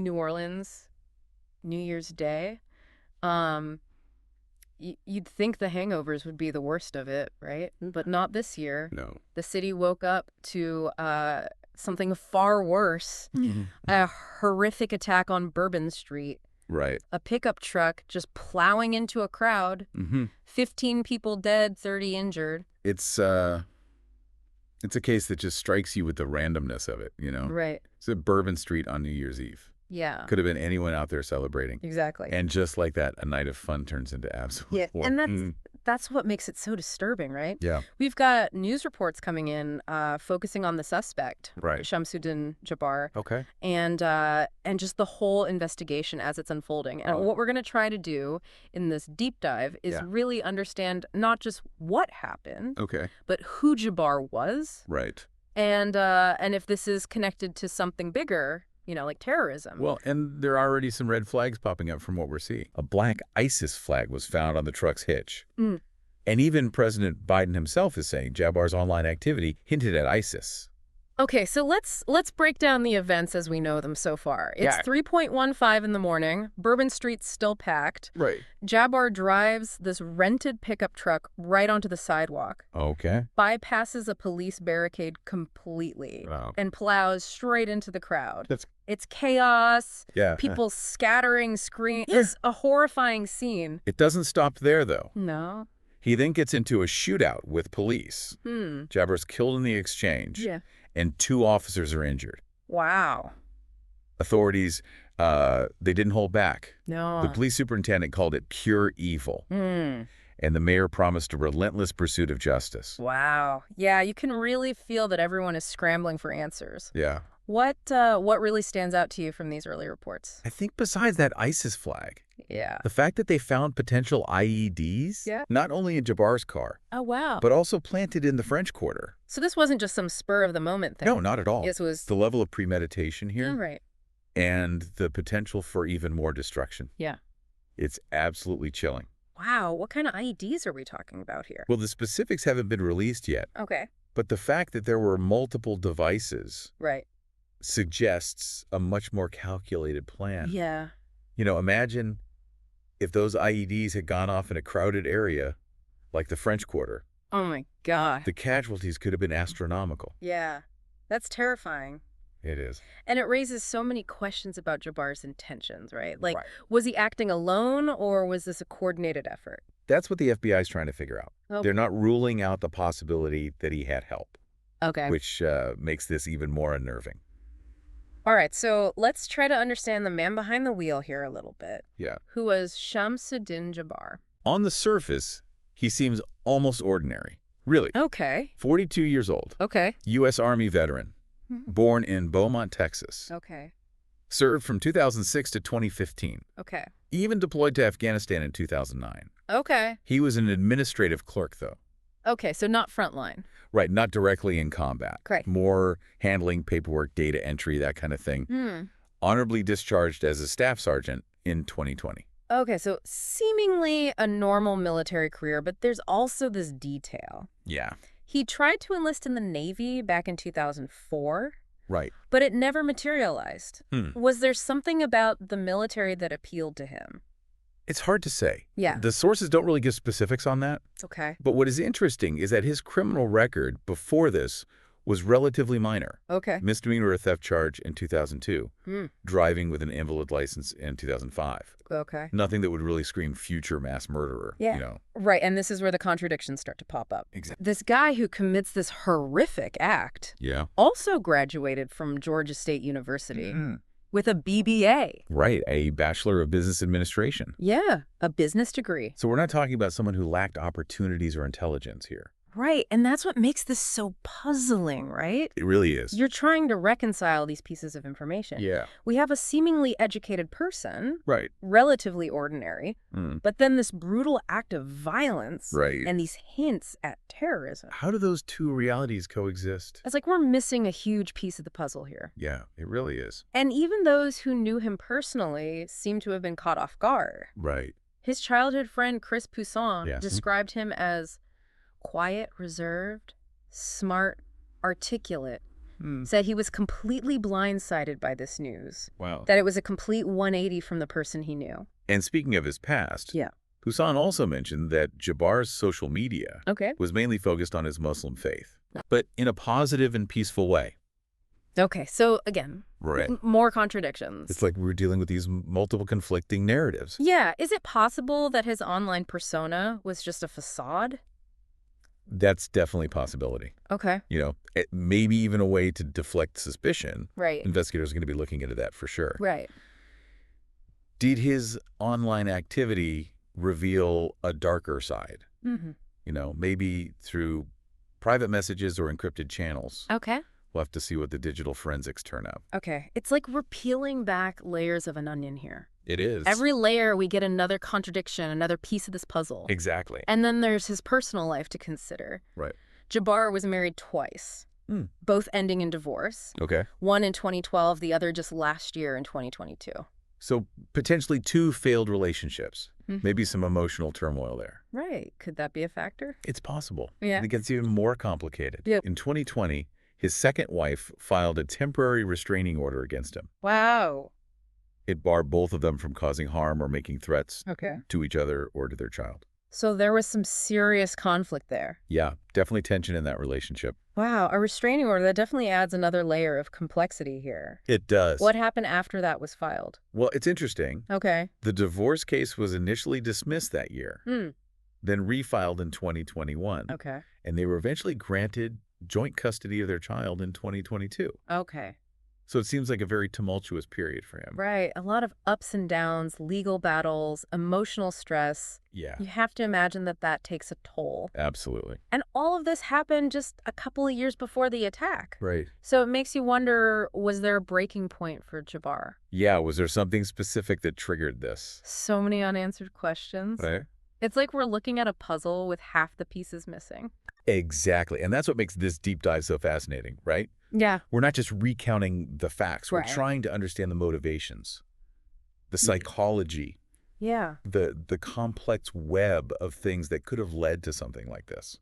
New Orleans, New Year's Day. You'd think the hangovers would be the worst of it, right? But not this year. No. The city woke up to something far worse, a horrific attack on Bourbon Street. Right. A pickup truck just plowing into a crowd. 15 people dead, 30 injured. It's a case that just strikes you with the randomness of it, you know? Right. It's at Bourbon Street on New Year's Eve. Yeah. Could have been anyone out there celebrating. Exactly. And just like that, a night of fun turns into absolute war. And that's what makes it so disturbing, right? Yeah. We've got news reports coming in focusing on the suspect, Right. Shamsud-Din Jabbar, Okay. and just the whole investigation as it's unfolding. And what we're going to try to do in this deep dive is really understand not just what happened, Okay. but who Jabbar was, Right. and if this is connected to something bigger, you know, like terrorism. Well, and there are already some red flags popping up from what we're seeing. A black ISIS flag was found on the truck's hitch. And even President Biden himself is saying Jabbar's online activity hinted at ISIS. Okay, so let's break down the events as we know them so far. It's 3:15 in the morning. Bourbon Street's still packed. Right. Jabbar drives this rented pickup truck right onto the sidewalk, Okay. bypasses a police barricade completely, and plows straight into the crowd. It's chaos. Yeah. People scattering, screaming. It's a horrifying scene. It doesn't stop there, though. No. He then gets into a shootout with police. Jabbar's killed in the exchange. Yeah. And 2 officers are injured. Wow. Authorities, they didn't hold back. No. The police superintendent called it pure evil. And the mayor promised a relentless pursuit of justice. Wow. Yeah, you can really feel that everyone is scrambling for answers. Yeah. What really stands out to you from these early reports? I think besides that ISIS flag, Yeah. the fact that they found potential IEDs, not only in Jabbar's car, Oh, wow. but also planted in the French Quarter. So this wasn't just some spur-of-the-moment thing. No, not at all. This was... The level of premeditation here Oh, right. and the potential for even more destruction. Yeah. It's absolutely chilling. Wow, what kind of IEDs are we talking about here? Well, the specifics haven't been released yet, Okay. but the fact that there were multiple devices Right. suggests a much more calculated plan. Yeah. You know, imagine if those IEDs had gone off in a crowded area like the French Quarter. Oh, my God. The casualties could have been astronomical. Yeah. That's terrifying. It is. And it raises so many questions about Jabbar's intentions, right? Like, was he acting alone or was this a coordinated effort? That's what the FBI is trying to figure out. Oh. They're not ruling out the possibility that he had help, Okay. which makes this even more unnerving. All right, so let's try to understand the man behind the wheel here a little bit. Yeah. Who was Shamsud-Din Jabbar. On the surface, he seems almost ordinary. Really. Okay. 42 years old. Okay. U.S. Army veteran. Born in Beaumont, Texas. Okay. Served from 2006 to 2015. Okay. Even deployed to Afghanistan in 2009. Okay. He was an administrative clerk, though. Okay, so not frontline. Right, not directly in combat. Correct. More handling paperwork, data entry, that kind of thing. Honorably discharged as a staff sergeant in 2020. Okay, so seemingly a normal military career, but there's also this detail. Yeah. He tried to enlist in the Navy back in 2004. Right. But it never materialized. Was there something about the military that appealed to him? It's hard to say. Yeah. The sources don't really give specifics on that. Okay. But what is interesting is that his criminal record before this was relatively minor. Okay. Misdemeanor theft charge in 2002. Driving with an invalid license in 2005. Okay. Nothing that would really scream future mass murderer. Yeah. You know. Right, and this is where the contradictions start to pop up. Exactly. This guy who commits this horrific act also graduated from Georgia State University with a BBA. Right, a Bachelor of Business Administration. Yeah, a business degree. So we're not talking about someone who lacked opportunities or intelligence here. Right, and that's what makes this so puzzling, right? It really is. You're trying to reconcile these pieces of information. Yeah. We have a seemingly educated person, Right. relatively ordinary, but then this brutal act of violence and these hints at terrorism. How do those two realities coexist? It's like we're missing a huge piece of the puzzle here. Yeah, it really is. And even those who knew him personally seem to have been caught off guard. Right. His childhood friend, Chris Poussin, described him as quiet, reserved, smart, articulate, said he was completely blindsided by this news. Wow. That it was a complete 180 from the person he knew. And speaking of his past, Yeah. Hussein also mentioned that Jabbar's social media was mainly focused on his Muslim faith, but in a positive and peaceful way. Okay, so again, more contradictions. It's like we're dealing with these multiple conflicting narratives. Yeah, is it possible that his online persona was just a facade? That's definitely a possibility. Okay. You know, maybe even a way to deflect suspicion. Right. Investigators are going to be looking into that for sure. Right. Did his online activity reveal a darker side? Mm-hmm. You know, maybe through private messages or encrypted channels. Okay. We'll have to see what the digital forensics turn up. Okay. It's like we're peeling back layers of an onion here. It is. Every layer, we get another contradiction, another piece of this puzzle. Exactly. And then there's his personal life to consider. Right. Jabbar was married twice, both ending in divorce. Okay. One in 2012, the other just last year in 2022. So potentially 2 failed relationships. Maybe some emotional turmoil there. Right. Could that be a factor? It's possible. Yeah. It gets even more complicated. Yep. In 2020, his second wife filed a temporary restraining order against him. Wow. It barred both of them from causing harm or making threats to each other or to their child. So there was some serious conflict there. Yeah, definitely tension in that relationship. Wow, a restraining order, that definitely adds another layer of complexity here. It does. What happened after that was filed? Well, it's interesting. Okay. The divorce case was initially dismissed that year, then refiled in 2021. Okay. And they were eventually granted joint custody of their child in 2022. Okay. So it seems like a very tumultuous period for him. Right. A lot of ups and downs, legal battles, emotional stress. Yeah. You have to imagine that that takes a toll. Absolutely. And all of this happened just a couple of years before the attack. Right. So it makes you wonder, was there a breaking point for Jabbar? Yeah, was there something specific that triggered this? So many unanswered questions. Right. It's like we're looking at a puzzle with half the pieces missing. Exactly. And that's what makes this deep dive so fascinating, right? Yeah. We're not just recounting the facts. Right. We're trying to understand the motivations, the psychology, the complex web of things that could have led to something like this.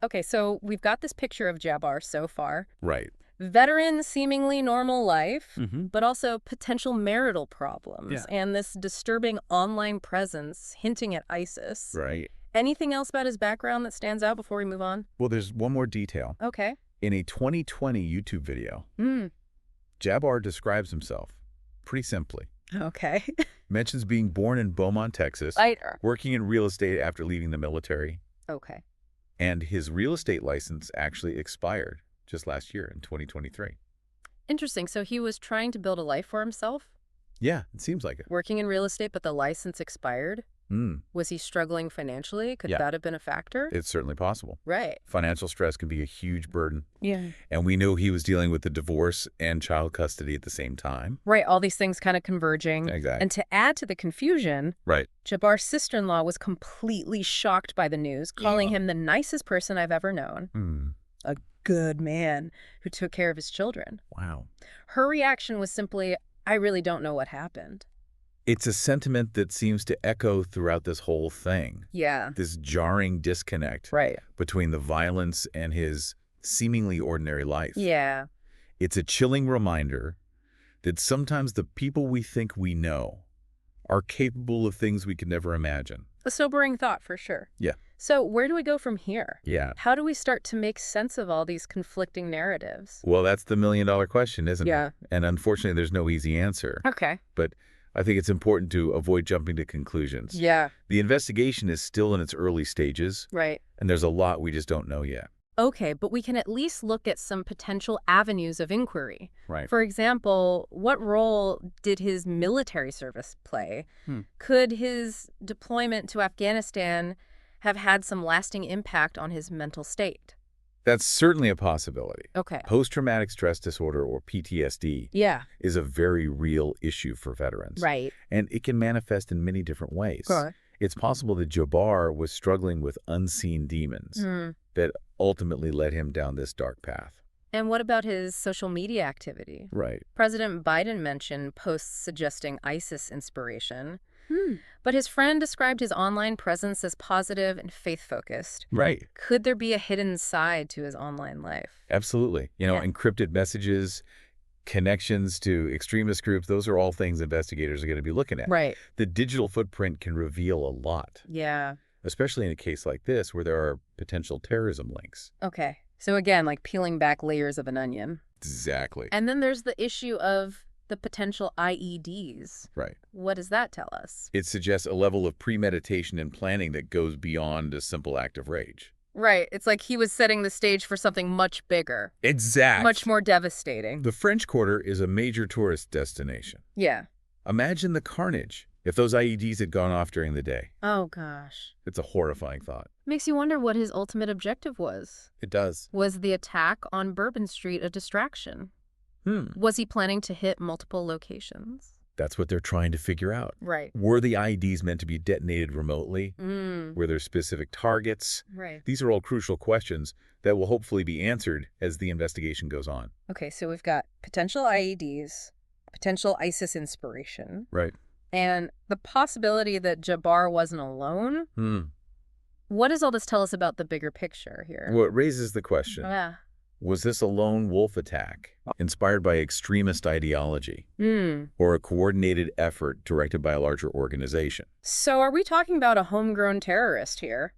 Okay, so we've got this picture of Jabbar so far. Right. Veteran, seemingly normal life, Mm-hmm. but also potential marital problems. Yeah. And this disturbing online presence hinting at ISIS. Right. Anything else about his background that stands out before we move on? Well, there's one more detail. Okay. In a 2020 YouTube video, Jabbar describes himself pretty simply. Okay. Mentions being born in Beaumont, Texas, working in real estate after leaving the military. Okay. And his real estate license actually expired just last year in 2023. Interesting. So he was trying to build a life for himself? Yeah, it seems like it. Working in real estate, but the license expired? Was he struggling financially? Could that have been a factor? It's certainly possible. Right. Financial stress can be a huge burden. Yeah. And we know he was dealing with the divorce and child custody at the same time. Right. All these things kind of converging. Exactly. And to add to the confusion, right, Jabbar's sister-in-law was completely shocked by the news, calling him the nicest person I've ever known. A good man who took care of his children. Wow. Her reaction was simply, I really don't know what happened. It's a sentiment that seems to echo throughout this whole thing. Yeah. This jarring disconnect between the violence and his seemingly ordinary life. Yeah. It's a chilling reminder that sometimes the people we think we know are capable of things we could never imagine. A sobering thought, for sure. Yeah. So where do we go from here? Yeah. How do we start to make sense of all these conflicting narratives? Well, that's the million-dollar question, isn't it? Yeah. And unfortunately, there's no easy answer. Okay. But I think it's important to avoid jumping to conclusions. Yeah. The investigation is still in its early stages. Right. And there's a lot we just don't know yet. Okay, but we can at least look at some potential avenues of inquiry. Right. For example, what role did his military service play? Could his deployment to Afghanistan have had some lasting impact on his mental state? That's certainly a possibility. Okay. Post-traumatic stress disorder, or PTSD, is a very real issue for veterans. Right. And it can manifest in many different ways. Okay. It's possible that Jabbar was struggling with unseen demons that ultimately led him down this dark path. And what about his social media activity? Right. President Biden mentioned posts suggesting ISIS inspiration. But his friend described his online presence as positive and faith-focused. Right. Could there be a hidden side to his online life? Absolutely. Encrypted messages, connections to extremist groups, those are all things investigators are going to be looking at. Right. The digital footprint can reveal a lot. Yeah. Especially in a case like this where there are potential terrorism links. Okay. So again, like peeling back layers of an onion. Exactly. And then there's the issue of the potential IEDs. Right. What does that tell us? It suggests a level of premeditation and planning that goes beyond a simple act of rage. Right. It's like he was setting the stage for something much bigger. Exactly. Much more devastating. The French Quarter is a major tourist destination. Yeah. Imagine the carnage if those IEDs had gone off during the day. Oh, gosh. It's a horrifying thought. Makes you wonder what his ultimate objective was. It does. Was the attack on Bourbon Street a distraction? Was he planning to hit multiple locations? That's what they're trying to figure out. Right. Were the IEDs meant to be detonated remotely? Were there specific targets? Right. These are all crucial questions that will hopefully be answered as the investigation goes on. Okay, so we've got potential IEDs, potential ISIS inspiration, Right. and the possibility that Jabbar wasn't alone. What does all this tell us about the bigger picture here? Well, it raises the question, Yeah. was this a lone wolf attack inspired by extremist ideology or a coordinated effort directed by a larger organization? So are we talking about a homegrown terrorist here?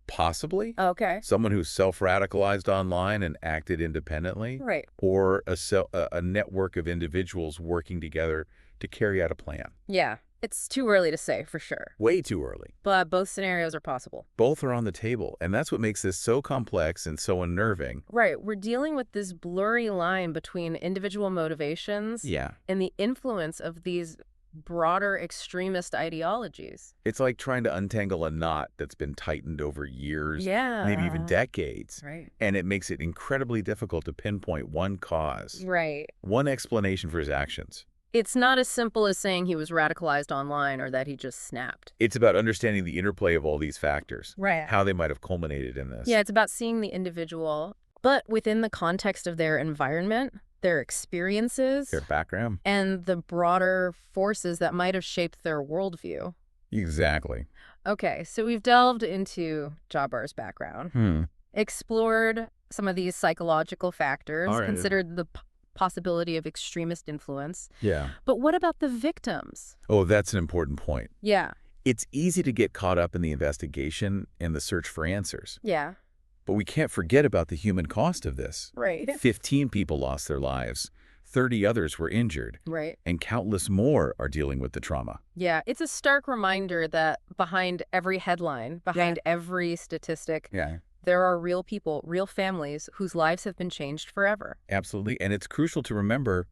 Possibly. Okay. Someone who self-radicalized online and acted independently. Right. Or a network of individuals working together to carry out a plan. Yeah. It's too early to say for sure. Way too early. But both scenarios are possible. Both are on the table, and that's what makes this so complex and so unnerving. Right. We're dealing with this blurry line between individual motivations and the influence of these broader extremist ideologies. It's like trying to untangle a knot that's been tightened over years, maybe even decades. Right. And it makes it incredibly difficult to pinpoint one cause, Right. one explanation for his actions. It's not as simple as saying he was radicalized online or that he just snapped. It's about understanding the interplay of all these factors, Right. how they might have culminated in this. Yeah, it's about seeing the individual, but within the context of their environment, their experiences, Their background. and the broader forces that might have shaped their worldview. Exactly. Okay, so we've delved into Jabbar's background, explored some of these psychological factors, All right. considered the possibility of extremist influence. Yeah. But what about the victims? Oh, that's an important point. Yeah. It's easy to get caught up in the investigation and the search for answers. Yeah. But we can't forget about the human cost of this. Right. 15 people lost their lives, 30 others were injured, Right. and countless more are dealing with the trauma. Yeah, it's a stark reminder that behind every headline, behind every statistic, there are real people, real families whose lives have been changed forever. Absolutely. And it's crucial to remember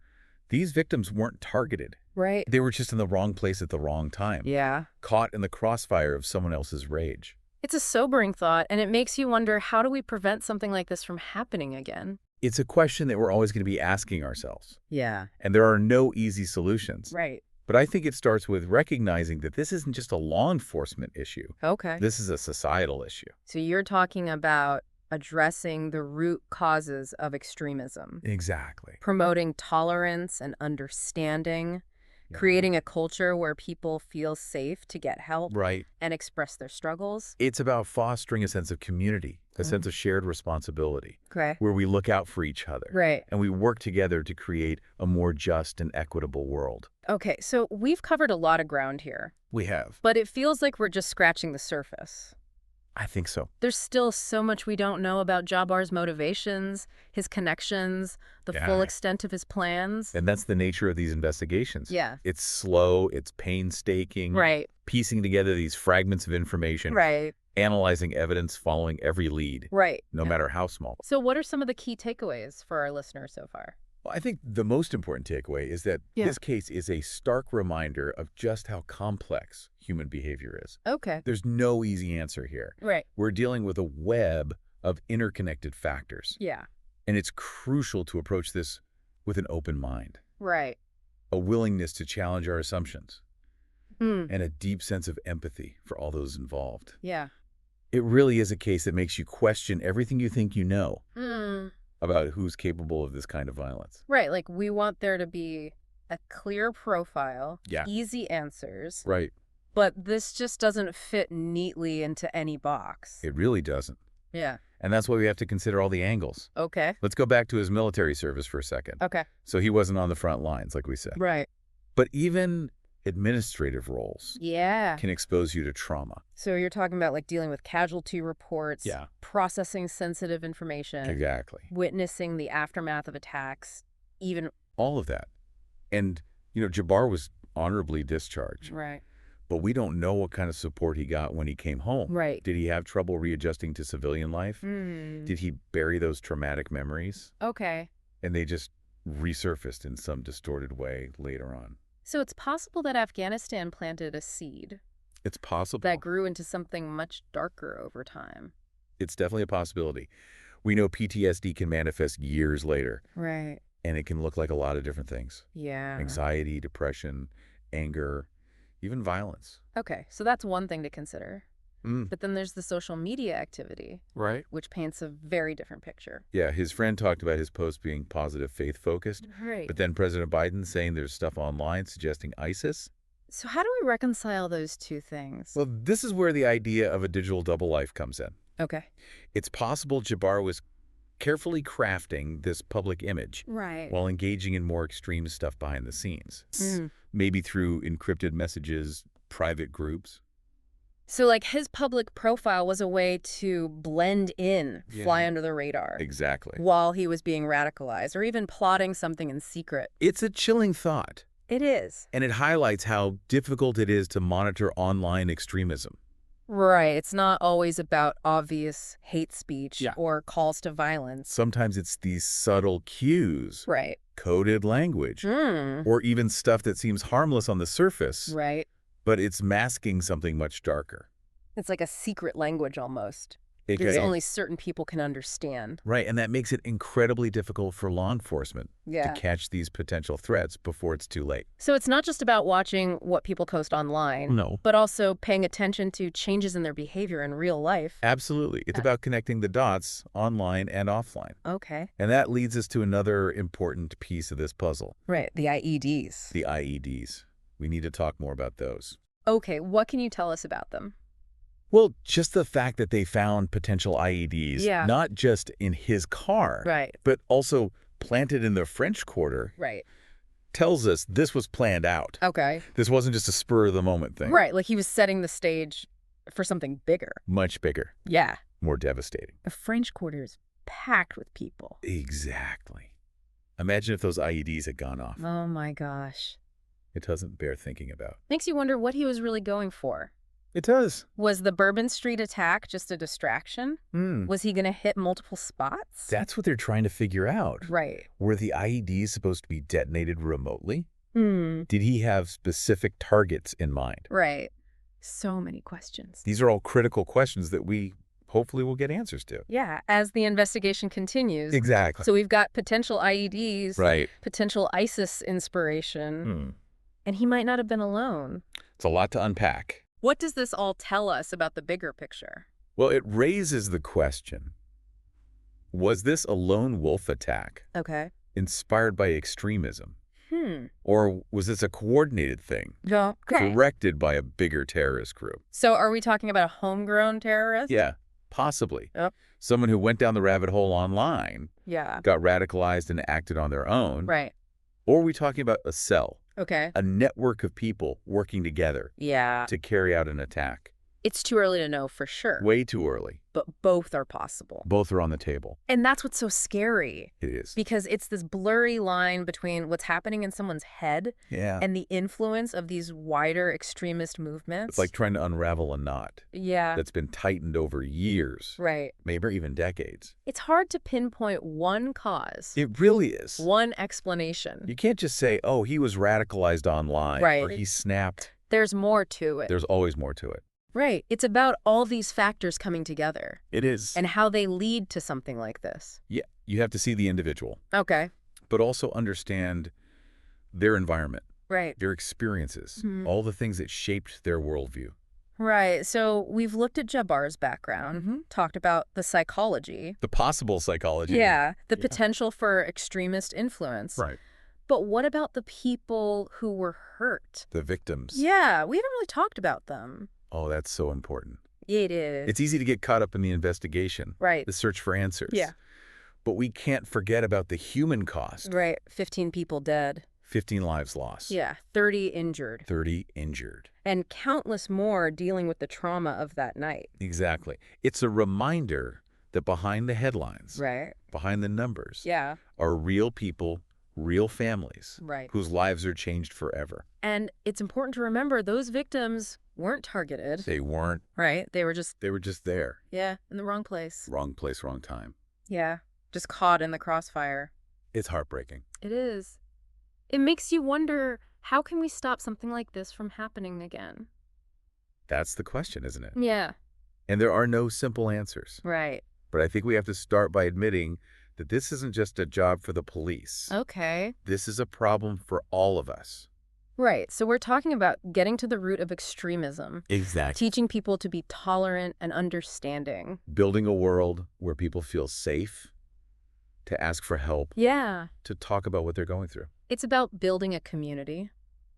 these victims weren't targeted. Right. They were just in the wrong place at the wrong time. Yeah. Caught in the crossfire of someone else's rage. It's a sobering thought, and it makes you wonder, how do we prevent something like this from happening again? It's a question that we're always going to be asking ourselves. Yeah. And there are no easy solutions. Right. But I think it starts with recognizing that this isn't just a law enforcement issue. Okay. This is a societal issue. So you're talking about addressing the root causes of extremism. Exactly. Promoting tolerance and understanding, creating a culture where people feel safe to get help and express their struggles. It's about fostering a sense of community, a sense of shared responsibility, where we look out for each other. And we work together to create a more just and equitable world. Okay, so we've covered a lot of ground here. We have. But it feels like we're just scratching the surface. I think so. There's still so much we don't know about Jabbar's motivations, his connections, the full extent of his plans. And that's the nature of these investigations. Yeah. It's slow, it's painstaking. Piecing together these fragments of information. Analyzing evidence, following every lead. No matter how small. So what are some of the key takeaways for our listeners so far? Well, I think the most important takeaway is that this case is a stark reminder of just how complex human behavior is. Okay. There's no easy answer here. We're dealing with a web of interconnected factors. Yeah. And it's crucial to approach this with an open mind. A willingness to challenge our assumptions. And a deep sense of empathy for all those involved. Yeah. It really is a case that makes you question everything you think you know about who's capable of this kind of violence. Like we want there to be a clear profile, Yeah. easy answers, Right. but this just doesn't fit neatly into any box. It really doesn't. Yeah. And that's why we have to consider all the angles. Okay. Let's go back to his military service for a second. Okay. So he wasn't on the front lines, like we said. Right. But even administrative roles Yeah. can expose you to trauma. So you're talking about like dealing with casualty reports, Yeah. processing sensitive information, Exactly. witnessing the aftermath of attacks, even... All of that. And, Jabbar was honorably discharged. Right. But we don't know what kind of support he got when he came home. Right. Did he have trouble readjusting to civilian life? Did he bury those traumatic memories? Okay. And they just resurfaced in some distorted way later on. So it's possible that Afghanistan planted a seed It's possible. that grew into something much darker over time. It's definitely a possibility. We know PTSD can manifest years later, Right. and it can look like a lot of different things. Yeah. Anxiety, depression, anger, even violence. Okay, so that's one thing to consider. Mm. But then there's the social media activity, Right. which paints a very different picture. Yeah, his friend talked about his post being positive, faith-focused. Right. But then President Biden saying there's stuff online suggesting ISIS. So how do we reconcile those two things? Well, this is where the idea of a digital double life comes in. Okay. It's possible Jabbar was carefully crafting this public image Right. while engaging in more extreme stuff behind the scenes. Mm. Maybe through encrypted messages, private groups. So like his public profile was a way to blend in, fly Yeah. under the radar, Exactly. while he was being radicalized or even plotting something in secret. It's a chilling thought, It is. and it highlights how difficult it is to monitor online extremism. Right. It's not always about obvious hate speech Yeah. or calls to violence. Sometimes it's these subtle cues, Right. coded language, or even stuff that seems harmless on the surface, Right. but it's masking something much darker. It's like a secret language almost. It Because can- only certain people can understand. Right, and that makes it incredibly difficult for law enforcement Yeah. to catch these potential threats before it's too late. So it's not just about watching what people post online, No. but also paying attention to changes in their behavior in real life. Absolutely. It's about connecting the dots online and offline. Okay. And that leads us to another important piece of this puzzle, Right. The IEDs. the IEDs. We need to talk more about those. Okay. What can you tell us about them? Well, just the fact that they found potential IEDs, Yeah. not just in his car, Right. but also planted in the French Quarter, Right. tells us this was planned out. Okay. This wasn't just a spur-of-the-moment thing. Right. Like he was setting the stage for something bigger. Much bigger, Yeah. more devastating. The French Quarter is packed with people. Exactly. Imagine if those IEDs had gone off. Oh my gosh. It doesn't bear thinking about. Makes you wonder what he was really going for. It does. Was the Bourbon Street attack just a distraction? Was he going to hit multiple spots? That's what they're trying to figure out. Right. Were the IEDs supposed to be detonated remotely? Hmm. Did he have specific targets in mind? Right. So many questions. These are all critical questions that we hopefully will get answers to. Yeah, as the investigation continues. Exactly. So we've got potential IEDs, Right. potential ISIS inspiration, and he might not have been alone. It's a lot to unpack. What does this all tell us about the bigger picture? Well, it raises the question, was this a lone wolf attack Okay. inspired by extremism? Or was this a coordinated thing, Yeah. Okay. directed by a bigger terrorist group? So are we talking about a homegrown terrorist? Yeah, possibly. Yep. Someone who went down the rabbit hole online, Yeah. got radicalized and acted on their own. Right. Or are we talking about a cell, Okay. a network of people working together Yeah. to carry out an attack? It's too early to know for sure, Way too early. but both are possible. Both are on the table. And that's what's so scary, It is. because it's this blurry line between what's happening in someone's head Yeah. and the influence of these wider extremist movements. It's like trying to unravel a knot Yeah. that's been tightened over years, Right. maybe even decades. It's hard to pinpoint one cause, It really is. one explanation. You can't just say, oh, he was radicalized online, Right. or he snapped. There's more to it. There's always more to it. Right. It's about all these factors coming together It is. and how they lead to something like this. Yeah, you have to see the individual, Okay. but also understand their environment, Right. their experiences, Mhm. all the things that shaped their worldview. Right. So we've looked at Jabbar's background, Mhm. talked about the psychology. The possible psychology. Yeah. The Yeah. potential for extremist influence. Right. But what about the people who were hurt? The victims. Yeah, we haven't really talked about them. Oh, that's so important. It is. It's easy to get caught up in the investigation, Right. the search for answers. Yeah. But we can't forget about the human cost. Right. 15 people dead. 15 lives lost. Yeah. 30 injured. 30 injured. And countless more dealing with the trauma of that night. Exactly. It's a reminder that behind the headlines, Right. behind the numbers, Yeah. are real people, real families, Right. whose lives are changed forever. And it's important to remember those victims weren't targeted. They weren't. Right. They were just, there. yeah, in the wrong place. Wrong place, wrong time. Yeah. Just caught in the crossfire. It's heartbreaking. It is. It makes you wonder, how can we stop something like this from happening again? That's the question, isn't it? Yeah. And there are no simple answers. Right. But I think we have to start by admitting that this isn't just a job for the police. Okay. This is a problem for all of us. Right. So we're talking about getting to the root of extremism. Exactly. Teaching people to be tolerant and understanding. Building a world where people feel safe to ask for help, Yeah. to talk about what they're going through. It's about building a community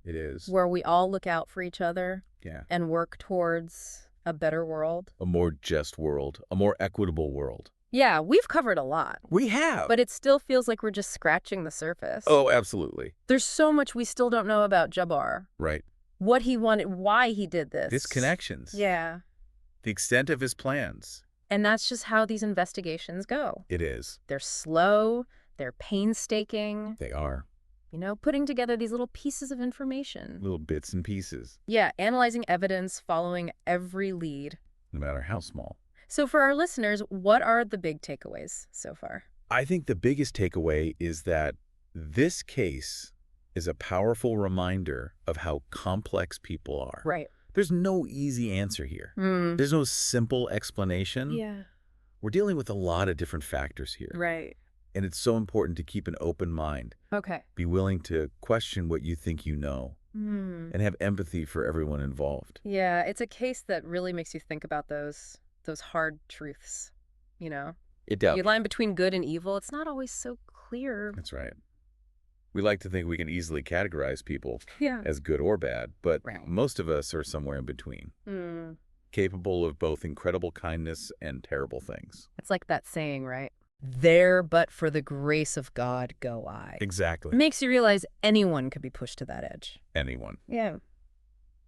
It is. where we all look out for each other Yeah. and work towards a better world. A more just world, a more equitable world. Yeah, we've covered a lot, We have. but it still feels like we're just scratching the surface. Oh, absolutely. There's so much we still don't know about Jabbar. Right. What he wanted, why he did this. His connections. Yeah. The extent of his plans. And that's just how these investigations go. It is. They're slow, they're painstaking, They are. putting together these little pieces of information. Little bits and pieces, Yeah, analyzing evidence, following every lead. no matter how small. So for our listeners, what are the big takeaways so far? I think the biggest takeaway is that this case is a powerful reminder of how complex people are. Right. There's no easy answer here. There's no simple explanation. Yeah. We're dealing with a lot of different factors here. Right. And it's so important to keep an open mind, Okay. be willing to question what you think you know, and have empathy for everyone involved. Yeah, it's a case that really makes you think about those hard truths, It does. The line between good and evil, it's not always so clear. That's right. We like to think we can easily categorize people Yeah. as good or bad, but Right. most of us are somewhere in between, capable of both incredible kindness and terrible things. It's like that saying, right? There but for the grace of God go I. Exactly. It makes you realize anyone could be pushed to that edge. Anyone. Yeah.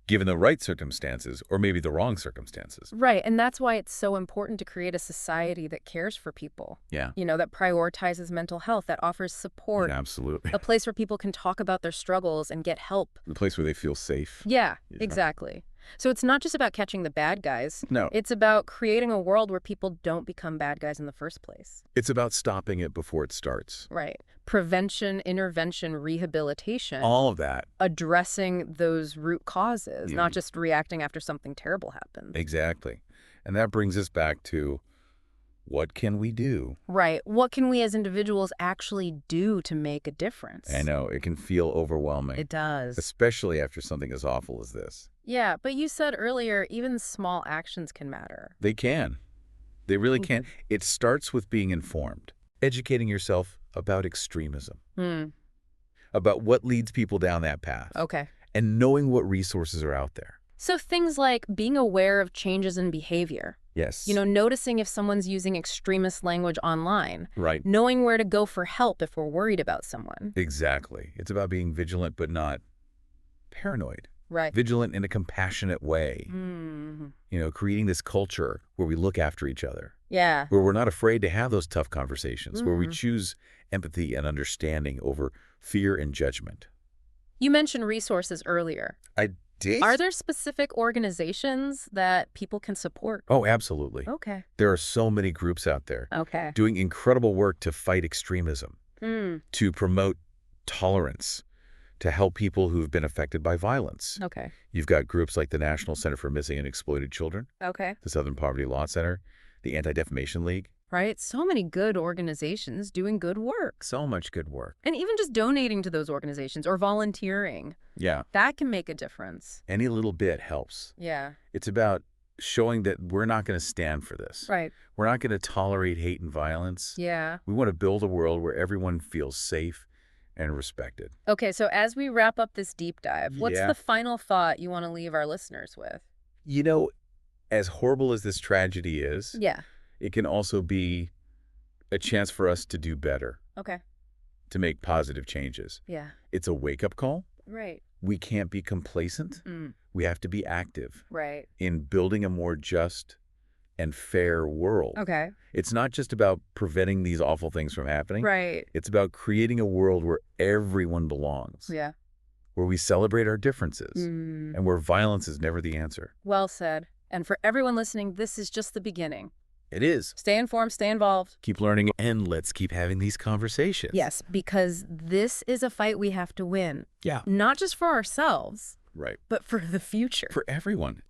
Given the right circumstances, or maybe the wrong circumstances. Right, and that's why it's so important to create a society that cares for people. Yeah. That prioritizes mental health, that offers support. Absolutely. A place where people can talk about their struggles and get help. A place where they feel safe. Yeah, exactly. So it's not just about catching the bad guys. No. It's about creating a world where people don't become bad guys in the first place. It's about stopping it before it starts. Right. Prevention, intervention, rehabilitation. All of that. Addressing those root causes, Yeah. not just reacting after something terrible happens. Exactly. And that brings us back to, what can we do? Right. What can we as individuals actually do to make a difference? I know, it can feel overwhelming. It does. Especially after something as awful as this. Yeah, but you said earlier, even small actions can matter. They can. They really can. It starts with being informed, educating yourself about extremism, about what leads people down that path, Okay. and knowing what resources are out there. So things like being aware of changes in behavior, Yes. noticing if someone's using extremist language online, Right. knowing where to go for help if we're worried about someone. Exactly. It's about being vigilant but not paranoid. Right. Vigilant in a compassionate way. Creating this culture where we look after each other, Yeah. where we're not afraid to have those tough conversations, where we choose empathy and understanding over fear and judgment. You mentioned resources earlier. I did? Are there specific organizations that people can support? Oh, absolutely. Okay. There are so many groups out there Okay. doing incredible work to fight extremism, to promote tolerance, to help people who've been affected by violence. Okay. You've got groups like the National Center for Missing and Exploited Children, Okay. the Southern Poverty Law Center, the Anti-Defamation League. Right? So many good organizations doing good work. So much good work. And even just donating to those organizations or volunteering, Yeah. that can make a difference. Any little bit helps. Yeah. It's about showing that we're not going to stand for this. Right. We're not going to tolerate hate and violence. Yeah. We want to build a world where everyone feels safe and respected. Okay, so as we wrap up this deep dive, what's Yeah. the final thought you want to leave our listeners with? You know, as horrible as this tragedy is, Yeah. it can also be a chance for us to do better, Okay. to make positive changes. Yeah. It's a wake-up call. Right. We can't be complacent. We have to be active Right. in building a more just and fair world. Okay. It's not just about preventing these awful things from happening. Right. It's about creating a world where everyone belongs, Yeah. where we celebrate our differences, and where violence is never the answer. Well said. And for everyone listening, this is just the beginning. It is. Stay informed, stay involved. Keep learning, and let's keep having these conversations. Yes, because this is a fight we have to win. Yeah. Not just for ourselves, Right. but for the future. For everyone.